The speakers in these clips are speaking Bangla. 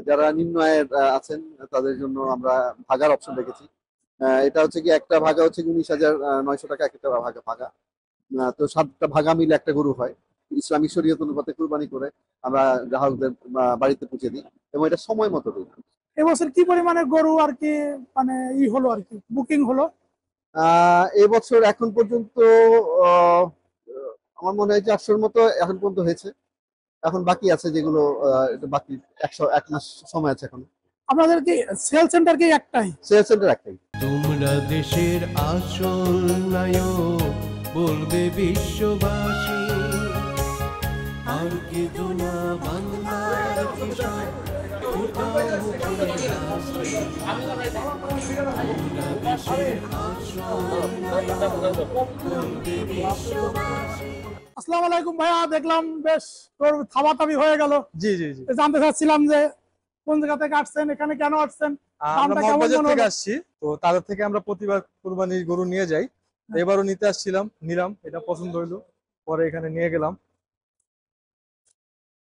যারা নিম্ন আয়ের আছেন তাদের জন্য আমরা ভাগার অপশন রেখেছি। এটা হচ্ছে কি একটা ভাগা হচ্ছে 19,900 টাকা, একটা ভাগা ভাগা। তো 7টা ভাগা মিলে একটা গরু হয়। ইসলামিক শরীয়ত অনুপাতে কুরবানি করে আমরা গ্রাহকদের বাড়িতে পৌঁছে দিই এবং এটা সময় মতো দিই। এবছর কি পরিমাণে গরু আর কি মানে হলো আর কি বুকিং হলো? এবছর এখন পর্যন্ত আহ, আমার মনে হয় যে 800-র মতো এখন পর্যন্ত হয়েছে। এখন বাকি আছে যেগুলো এটা বাকি 1 মাস সময় আছে এখন। আপনাদের কি সেল সেন্টার কি একটাই? সেল সেন্টার একটাই। তোমরা দেশের আসল নায়ক, বলবে বিশ্ববাসী, আর কেঁদো না বাংলার কিশোর, কোথাও মুখে হাসি। তোমরা দেশের আসল নায়ক, বলবে বিশ্ববাসী। আসসালামু আলাইকুম ভাইয়া, দেখলাম বেশ গরু থাবাথাবি হয়ে গেল। জি জি জি জানতে চাচ্ছিলাম যে কোন জায়গা থেকে আসছেন, এখানে কেন আসছেন, আমরা দামটা কেমন মগবাজার মনে থেকে হলো? আসছি। তো তাদের থেকে আমরা প্রতিবার কুরবানির গরু নিয়ে যাই। তো এবারও নিতে আসছিলাম, নিলাম, এটা পছন্দ হইলো, পরে এখানে নিয়ে গেলাম।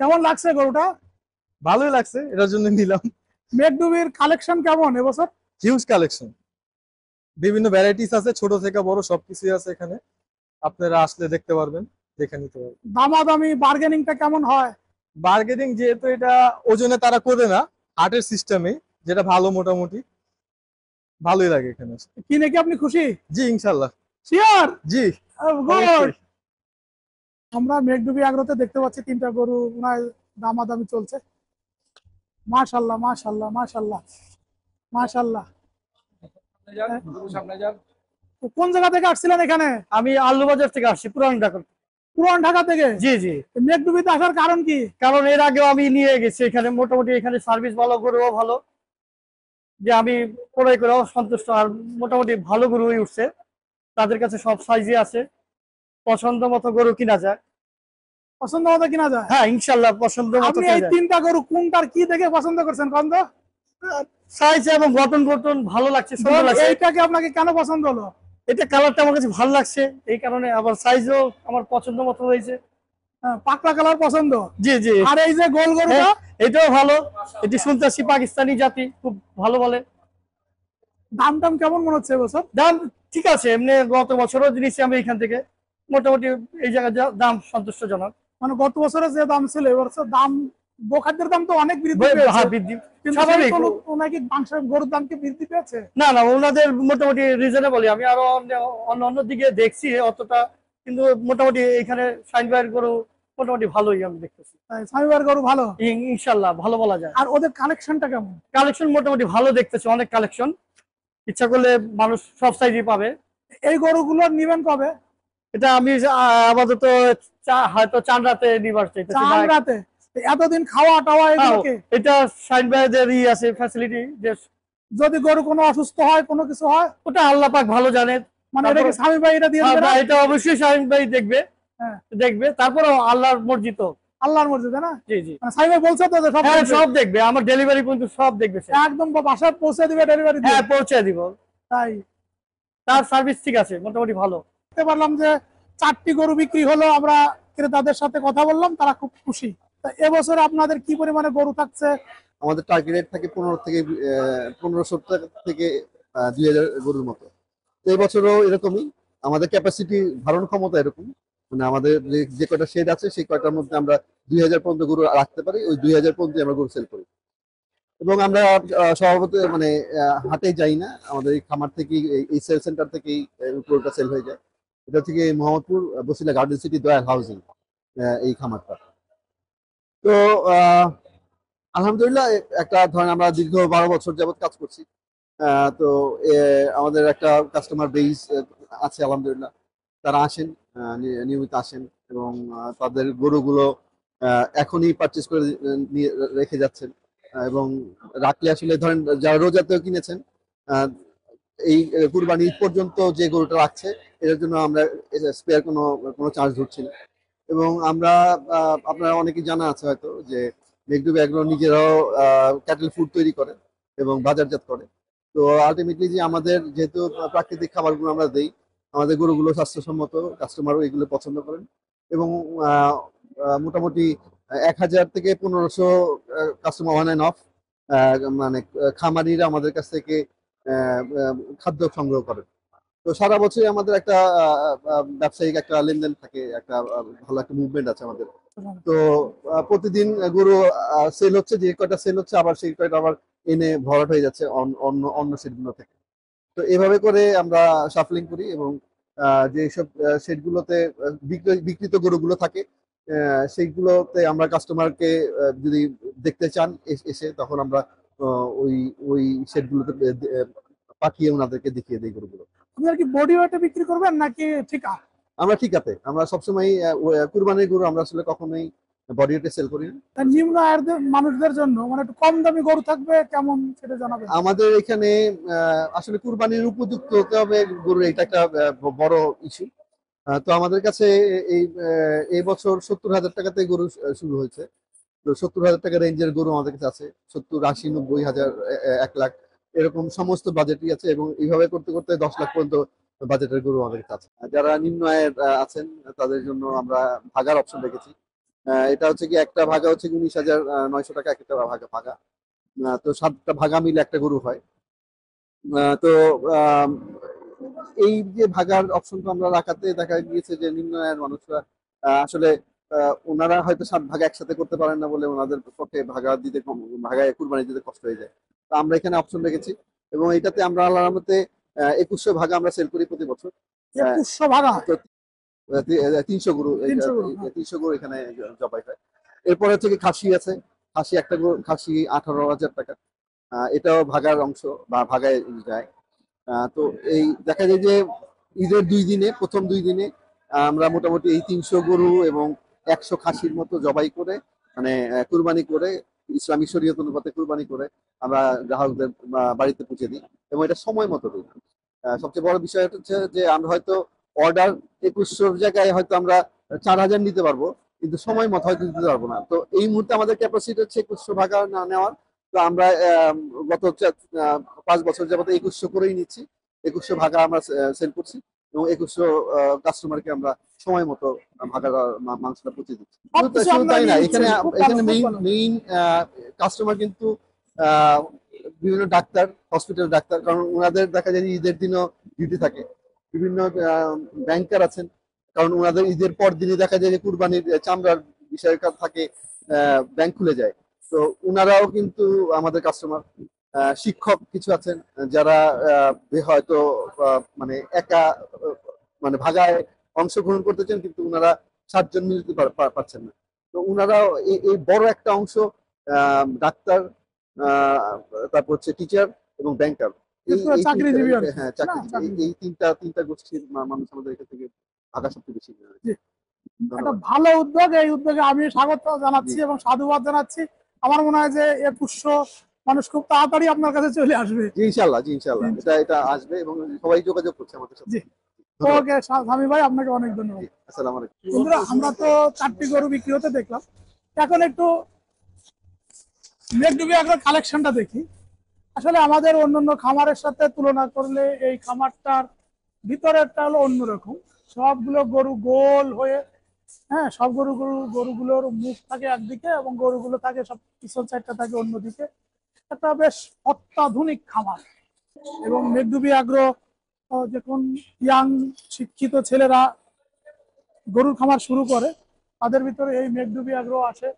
কেমন লাগছে গরুটা? ভালোই লাগছে, এটার জন্য নিলাম। মেঘডুবির কালেকশন কেমন এবছর? হিউজ কালেকশন, বিভিন্ন ভ্যারাইটিস আছে, ছোট থেকে বড় সবকিছুই আছে এখানে। আপনারা আসলে দেখতে পারবেন, দেখে নিতে পারবেন। দামাদামি বার্গেনিংটা কেমন হয়? বার্গেনিং যেহেতু এটা ওজনে তারা করে না, হাটের সিস্টেমে, যেটা ভালো, মোটামুটি ভালোই লাগে এখানে। কিনে কি আপনি খুশি? জি ইনশাল্লাহ। শিওর? জি গুড। অবশ্যই। আমরা মেঘডুবি আগ্রোতে দেখতে পাচ্ছি 3টা গরু ওনার দামাদামি চলছে। মাশাল্লাহ মাশাল্লাহ মাশাল্লাহ মাশাল্লাহ। কোন জায়গা থেকে আসছিলেন এখানে? আমি আলুবাজার থেকে আসছি, পুরান ঢাকা। পুরান ঢাকা থেকে? জি জি। মেঘডুবিতে আসার কারণ কি? কারণ এর আগেও আমি নিয়ে গেছি এখানে, মোটামুটি এখানে সার্ভিস ভালো, গরুও ভালো, যে আমি ক্রয় করেও সন্তুষ্ট। আর মোটামুটি ভালো গরুই উঠছে, তাদের কাছে সব সাইজই আছে, পছন্দ মতো গরু কিনা যায়। পছন্দ মতো কিনা যায়? হ্যাঁ ইনশাল্লাহ পছন্দ মতো আপনি কিনা এই যায়। 3টা গরু কোনটার কি দেখে পছন্দ করছেন কোন তো? সাইজ এবং গঠন গঠন ভালো লাগছে, সুন্দর লাগছে। এইটাকে আপনাকে কেন পছন্দ হলো? এটা কালারটা আমার কাছে ভালো লাগছে, এই কারণে। আবার সাইজও আমার পছন্দ মতো হয়েছে। পাকড়া কালার পছন্দ? জি জি। আর এই যে গোল গরুটা? হ্যাঁ, এটাও ভালো। এটি শুনতেছি পাকিস্তানি জাতি, খুব ভালো বলে। দাম টাম কেমন মনে হচ্ছে এবছর? দাম ঠিক আছে, এমনি গত বছরও নিয়েছি আমি এখান থেকে, মোটামুটি এই জায়গায় দাম সন্তুষ্টজনক। মানে গত বছরের যে দাম ছিল এবছর দাম, গোখাদ্যের দাম তো অনেক বৃদ্ধি পেয়েছে। বৃদ্ধি কিন্তু স্বাভাবিক। ওনাকে মাংসের গরুর দাম কি বৃদ্ধি পেয়েছে? না না, ওনাদের মোটামুটি রিজনেবল। আমি আরো অন্য দিকে দেখছি অতটা, কিন্তু মোটামুটি এখানে শাইন ভাইয়ের গরু মোটামুটি ভালোই আমি দেখতেছি। স্বামীবার গরু ভালো ইনশাল্লাহ ভালো বলা যায়। আর ওদের কালেকশনটা কেমন? কালেকশন মোটামুটি ভালো দেখতেছি, অনেক কালেকশন। ইচ্ছা করলে মানুষ সব সাইজই পাবে। এই গরুগুলো নিবেন কবে? এটা আমি আপাতত হয়তো চাঁদরাতে নিবার চাইতেছি। চাঁদরাতে? এতদিন খাওয়া টাওয়া এগুলোকে? এটা শাইন ভাইদের আছে ফ্যাসিলিটি, যে যদি গরু কোনো অসুস্থ হয়, কোনো কিছু হয়, ওটা আল্লাহ পাক ভালো জানে। মানে এটা কি স্বামী ভাই এটা দিয়ে দেবে না? এটা অবশ্যই শাইন ভাই দেখবে। হ্যাঁ দেখবে, তারপরে আল্লাহর মর্জি তো। আল্লাহর মর্জি, তাই না? জি জি। মানে স্বামী ভাই বলছে তো যে সব হ্যাঁ দেখবে? সব দেখবে, আমার ডেলিভারি পর্যন্ত সব দেখবে সে। একদম বাসায় পৌঁছে দিবে ডেলিভারি দিয়ে? হ্যাঁ পৌঁছে দিব। তাই? তার সার্ভিস ঠিক আছে, মোটামুটি ভালো। দেখতে পারলাম যে 4টি গরু বিক্রি হলো, আমরা ক্রেতাদের সাথে কথা বললাম, তারা খুব খুশি। তা এবছর আপনাদের কি পরিমাণে গরু থাকছে? আমাদের টার্গেট রেট থাকে 1500 টাকা থেকে 2000 গরুর মতো। তো এই বছরও এরকমই। আমাদের ক্যাপাসিটি ধারণ ক্ষমতা এরকম, মানে আমাদের যে কয়টা শেড আছে সেই কয়টার মধ্যে আমরা 2000 পর্যন্ত গরু রাখতে পারি। ওই 2000 পর্যন্ত আমরা গরু সেল করি। এবং আমরা স্বভাবত মানে হাটে যাই না, আমাদের এই খামার থেকেই, এই সেল সেন্টার থেকেই গরুটা সেল হয়ে যায়। এটা থেকে Mohammadpur Basila garden city Dayal housing, এই খামারটা। তো আলহামদুলিল্লাহ, একটা ধরেন আমরা দীর্ঘ 12 বছর যাবত কাজ করছি। তো আমাদের একটা কাস্টমার বেস আছে আলহামদুলিল্লাহ। তারা আসেন, নিয়মিত আসেন এবং তাদের গরুগুলো এখনই পারচেস করে নিয়ে রেখে যাচ্ছেন। এবং রাখলে আসলে ধরেন যারা রোজাতেও কিনেছেন, এই কুরবানি ঈদ পর্যন্ত যে গরুটা রাখছে, এটার জন্য আমরা স্পেয়ার কোনো কোনো চার্জ ধরছি না। এবং আমরা আপনারা অনেকেই জানা আছে হয়তো যে মেঘডুবি এগ্রো নিজেরাও ক্যাটেল ফুড তৈরি করে এবং বাজারজাত করে। তো আলটিমেটলি যে আমাদের যেহেতু প্রাকৃতিক খাবারগুলো আমরা দেই, আমাদের গরুগুলো স্বাস্থ্যসম্মত, কাস্টমারও এগুলো পছন্দ করেন। এবং মোটামুটি 1000 থেকে 1500 কাস্টমার অন অ্যান্ড অফ মানে খামারিরা আমাদের কাছ থেকে খাদ্য সংগ্রহ করেন। তো সারা বছরই আমাদের একটা ব্যবসায়িক একটা লেনদেন থাকে, একটা ভালো একটা মুভমেন্ট আছে আমাদের। তো প্রতিদিন গরু সেল হচ্ছে, যে কয়টা সেল হচ্ছে আবার সেই কয়টা আবার এনে ভরাট হয়ে যাচ্ছে অন্য অন্য সেটগুলো থেকে। তো এভাবে করে আমরা শাফলিং করি এবং যেসব সেটগুলোতে বিক্রিত গরুগুলো থাকে সেইগুলোতে আমরা কাস্টমারকে যদি দেখতে চান এসে, তখন আমরা ওই ওই সেটগুলোতে পাঠিয়ে ওনাদেরকে দেখিয়ে দিই গরুগুলো। আপনারা কি বডি ওয়েটে বিক্রি করবেন নাকি ঠিকা? আমরা ঠিক আছে, আমরা সবসময় কুরবানির গরু আমরা আসলে কখনোই বডি রেটে সেল করি না। তা নিম্ন আয়ের মানুষদের জন্য মানে একটু কম দামি গরু থাকবে কেমন সেটা জানাবেন। আমাদের এখানে আসলে কুরবানির উপযুক্ত হতে হবে গরু, এটা একটা বড় ইস্যু। তো আমাদের কাছে এই বছর 70,000 টাকাতে গরু শুরু হয়েছে। তো 70,000 টাকা রেঞ্জের গরু আমাদের কাছে আছে, 70, 80, 90,000, 1 লাখ এরকম সমস্ত বাজেটই আছে, এবং এইভাবে করতে করতে 10 লাখ পর্যন্ত বাজেটের গরু আমাদের কাছে আছে। আর যারা নিম্ন আয়ের আছেন তাদের জন্য আমরা ভাগার অপশন রেখেছি। এটা হচ্ছে কি, একটা ভাগা হচ্ছে 19,900 টাকা, একটা ভাগা। তো 7টা ভাগা মিলে একটা গরু হয়। তো আম, এই যে ভাগার অপশনটা আমরা রাখাতে দেখা গিয়েছে যে নিম্ন আয়ের মানুষরা আসলে ওনারা হয়তো 7 ভাগা একসাথে করতে পারেন না বলে ওনাদের পক্ষে ভাগায় কুরবানি দিতে কষ্ট হয়ে যায়। তো আমরা এখানে অপশন রেখেছি, এবং এটাতে আমরা আল্লাহর রহমতে 2100 ভাগা আমরা সেল করি প্রতি বছর। 2100 ভাগা? তো 300 গরু 300 গরু, হ্যাঁ। 300 গরু এখানে জবাই হয়। এরপরে হচ্ছে কি খাসি আছে, খাসি একটা গরু, খাসি 18,000 টাকা। এটাও ভাগার অংশ বা ভাগায় যায়। তো এই দেখা যায় যে ঈদের 2 দিনে, প্রথম 2 দিনে আমরা মোটামুটি এই 300 গরু এবং 100 খাসির মতো জবাই করে, মানে কুরবানি করে, ইসলামী শরীয়ত অনুপাতে কুরবানি করে আমরা গ্রাহকদের বাড়িতে পৌঁছে দিই, এবং এটা সময় মতো দিই। সবচেয়ে বড় বিষয় হচ্ছে যে আমরা হয়তো অর্ডার 2100 জায়গায় হয়তো আমরা 4,000 নিতে পারবো, কিন্তু সময় মতো হয়তো দিতে পারবো না। তো এই মুহূর্তে আমাদের ক্যাপাসিটি হচ্ছে 2100 ভাগা না নেওয়ার। তো আমরা গত 5 বছর যাবত 2100 করেই নিচ্ছি, 2100 ভাগা আমরা সেল করছি, এবং 2100 কাস্টমারকে আমরা সময় মতো ভাগা মাংসটা পৌঁছে দিচ্ছি। সবকিছু শুধু আপনারা তাই না, নিয়ে এখানে নিচ্ছেন, খুব ভালো, এখানে খুব মেইন ভালো। মেইন কাস্টমার কিন্তু আহ, বিভিন্ন ডাক্তার, হসপিটাল ডাক্তার, কারণ ওনাদের দেখা যায় যে ঈদের দিনও ডিউটি থাকে। বিভিন্ন ব্যাংকার আছেন, কারণ ওনাদের ঈদের পর দিনই দেখা যায় যে কুরবানির চামড়ার বিষয় থাকে, ব্যাংক খুলে যায়। তো ওনারাও কিন্তু আমাদের কাস্টমার। শিক্ষক কিছু আছেন যারা হয়তো মানে একা মানে ভাগায় অংশগ্রহণ করতে চান, কিন্তু ওনারা 7 জন মিলতে পারছেন না। তো ওনারাও এই বড় একটা অংশ, ডাক্তার, আহ, তারপর হচ্ছে টিচার এবং ব্যাংকার, এই এই চাকরিজীবী আর কি, হ্যাঁ না? চাকরিজীবী, চাকরিজীবী। এই তিনটা গোষ্ঠীর মানুষ আমাদের এখান থেকে ভাগা সবচেয়ে বেশি। জি। একটা ধন্যবাদ। ভালো উদ্যোগ, এই উদ্যোগে আমি স্বাগত জানাচ্ছি জি এবং সাধুবাদ জানাচ্ছি। আমার মনে হয় যে 2100 মানুষ খুব তাড়াতাড়ি আপনার কাছে চলে আসবে। জি ইনশাল্লাহ, জি ইনশাল্লাহ, এটা আসবে, এবং সবাই যোগাযোগ করছে আমাদের সাথে। জি, ধন্যবাদ। ওকে স্বামী ভাই, আপনাকে অনেক ধন্যবাদ। জি, আসসালামু আলাইকুম। বন্ধুরা, আমরা তো 4টি গরু বিক্রি হতে দেখলাম, এখন একটু মেঘডুবি আগ্রোর কালেকশনটা দেখি। আসলে আমাদের অন্যান্য খামারের সাথে তুলনা করলে এই খামারটার ভিতরেরটা হলো অন্যরকম। সবগুলো গরু গোল হয়ে, হ্যাঁ, সব গরুগুলোর মুখ থাকে একদিকে এবং গরুগুলো থাকে সব পিছন সাইডটা থাকে অন্যদিকে। একটা বেশ অত্যাধুনিক খামার। এবং মেঘডুবি আগ্রো যখন ইয়াং শিক্ষিত ছেলেরা গরুর খামার শুরু করে, তাদের ভিতরে এই মেঘডুবি আগ্রো আসে।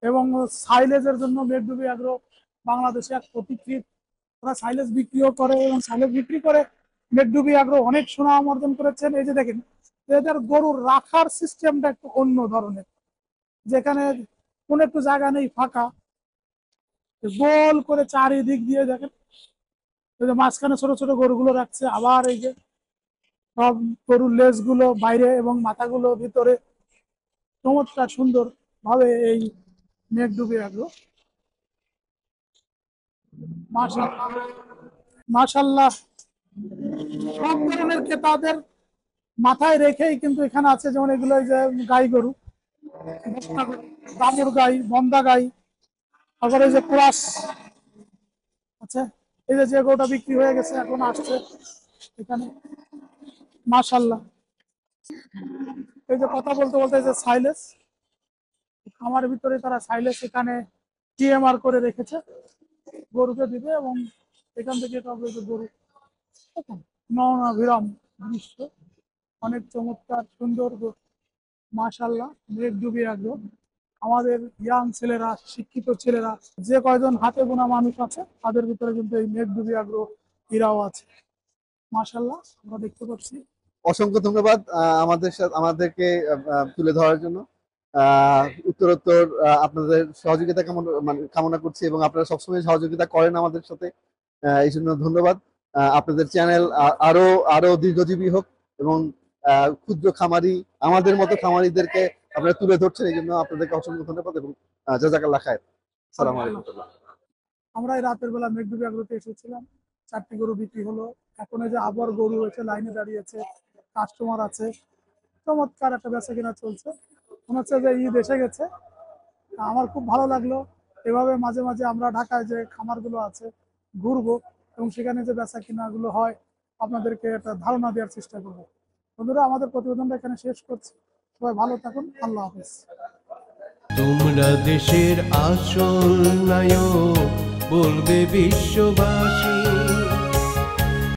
এবং সাইলেজের জন্য মেঘডুবি আগ্রো বাংলাদেশে এক পথিকৃৎ। ওরা সাইলেজ বিক্রিও করে, এবং সাইলেজ বিক্রি করে মেঘডুবি আগ্রো অনেক সুনাম অর্জন করেছেন। এই যে দেখেন, এদের গরুর রাখার সিস্টেমটা একটু অন্য ধরনের, যেখানে কোন একটু জায়গা নেই, ফাঁকা, গোল করে চারিদিক দিয়ে দেখেন, এই যে মাঝখানে ছোট ছোট গরুগুলো রাখছে, আবার এই যে সব গরুর লেজগুলো বাইরে এবং মাথাগুলো ভিতরে, চমৎকার সুন্দর ভাবে এই মেঘডুবি আগ্রো। মাশাআল্লাহ, সব ধরনের ক্রেতাদের মাথায় রেখেই কিন্তু এখানে আছে। যেমন এগুলো এই যে গাই গরু, দামুর গাই, বন্দা গাই, তারপরে এই যে ক্রস। আচ্ছা, এই যে গরুটা বিক্রি হয়ে গেছে, এখন আসছে এখানে। মাশাআল্লাহ, এই যে কথা বলতে বলতে এই যে সাইলেস, খামারের ভিতরে তারা সাইলেস এখানে টিএমআর করে রেখেছে। গরুকে দিবে এবং এখান থেকে তবে যে গরু নয়নাভিরাম দৃশ্য, অনেক চমৎকার সুন্দর মাশাল্লাহ। মেঘডুবি একদম আমাদের ইয়াং ছেলেরা, শিক্ষিত ছেলেরা, যে কয়জন হাতে গোনা মানুষ আছে তাদের ভিতরে কিন্তু এই মেঘডুবি আগ্রহ এরাও আছে। মাশাল্লাহ আমরা দেখতে পাচ্ছি। অসংখ্য ধন্যবাদ আমাদেরকে তুলে ধরার জন্য। উত্তরোত্তর আপনাদের সহযোগিতা কামনা করছি এবং আপনারা সবসময় সহযোগিতা করেন আমাদের সাথে, এই জন্য ধন্যবাদ। আপনাদের চ্যানেল আরো আরো দীর্ঘজীবী হোক এবং ক্ষুদ্র খামারি, আমাদের মতো খামারিদেরকে আপনারা তুলে ধরছেন, এই জন্য আপনাদেরকে অসংখ্য ধন্যবাদ এবং জাযাকাল্লাহ খায়ের। আসসালামু আলাইকুম। আমরা এই রাতের বেলা মেঘডুবি আগ্রহতে এসেছিলাম, 4টি গরু বিক্রি হলো। এখন এই যে আবার গরু এসে লাইনে দাঁড়িয়েছে, কাস্টমার আছে, চমৎকার একটা বেচা কিনা চলছে। মনে হচ্ছে যে ঈদ এসে গেছে। আমার খুব ভালো লাগলো। এভাবে মাঝে মাঝে আমরা ঢাকায় যে খামারগুলো আছে ঘুরবো এবং সেখানে যে বেচা কিনাগুলো হয় আপনাদেরকে একটা ধারণা দেওয়ার চেষ্টা করবো। বন্ধুরা, আমাদের প্রতিবেদনটা এখানে শেষ করছি। সবাই ভালো থাকুন, আল্লাহ হাফেজ। তোমরা দেশের আসল নায়ক, বলবে বিশ্ববাসী।